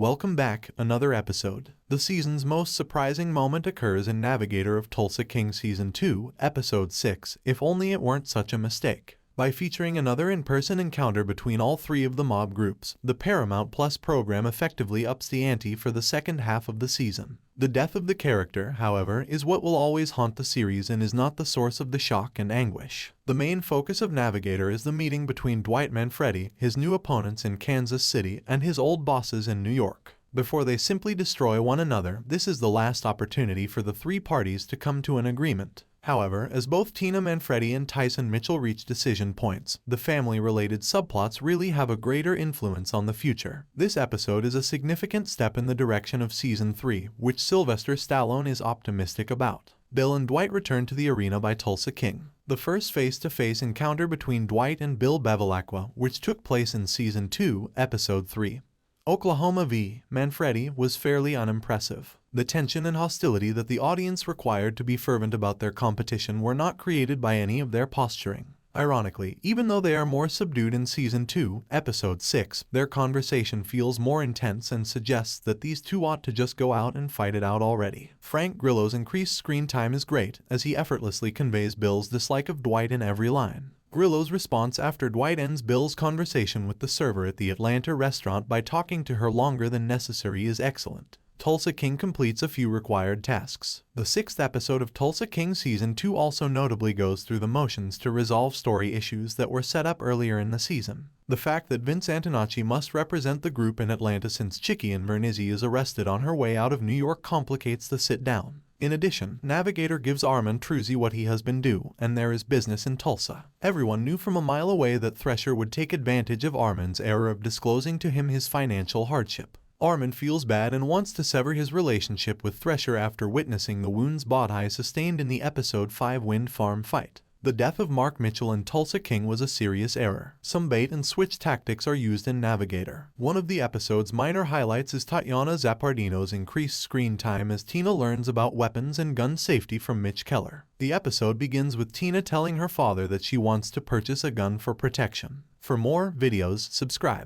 Welcome back, another episode. The season's most surprising moment occurs in Navigator of Tulsa King Season 2, Episode 6, If Only It Weren't Such a Mistake. By featuring another in-person encounter between all three of the mob groups, the Paramount Plus program effectively ups the ante for the second half of the season. The death of the character, however, is what will always haunt the series and is not the source of the shock and anguish. The main focus of Navigator is the meeting between Dwight Manfredi, his new opponents in Kansas City, and his old bosses in New York. Before they simply destroy one another, this is the last opportunity for the three parties to come to an agreement. However, as both Tina Manfredi and Tyson Mitchell reach decision points, the family-related subplots really have a greater influence on the future. This episode is a significant step in the direction of Season 3, which Sylvester Stallone is optimistic about. Bill and Dwight return to the arena by Tulsa King. The first face-to-face encounter between Dwight and Bill Bevilacqua, which took place in Season 2, Episode 3. Oklahoma v. Manfredi, was fairly unimpressive. The tension and hostility that the audience required to be fervent about their competition were not created by any of their posturing. Ironically, even though they are more subdued in Season 2, Episode 6, their conversation feels more intense and suggests that these two ought to just go out and fight it out already. Frank Grillo's increased screen time is great, as he effortlessly conveys Bill's dislike of Dwight in every line. Grillo's response after Dwight ends Bill's conversation with the server at the Atlanta restaurant by talking to her longer than necessary is excellent. Tulsa King completes a few required tasks. The sixth episode of Tulsa King Season 2 also notably goes through the motions to resolve story issues that were set up earlier in the season. The fact that Vince Antonacci must represent the group in Atlanta since Chicky and Vernizzi is arrested on her way out of New York complicates the sit-down. In addition, Navigator gives Armand Truzzi what he has been due, and there is business in Tulsa. Everyone knew from a mile away that Thresher would take advantage of Armand's error of disclosing to him his financial hardship. Armand feels bad and wants to sever his relationship with Thresher after witnessing the wounds Bodhi sustained in the Episode 5 Wind Farm fight. The death of Mark Mitchell and Tulsa King was a serious error. Some bait-and-switch tactics are used in Navigator. One of the episode's minor highlights is Tatiana Zappardino's increased screen time as Tina learns about weapons and gun safety from Mitch Keller. The episode begins with Tina telling her father that she wants to purchase a gun for protection. For more videos, subscribe.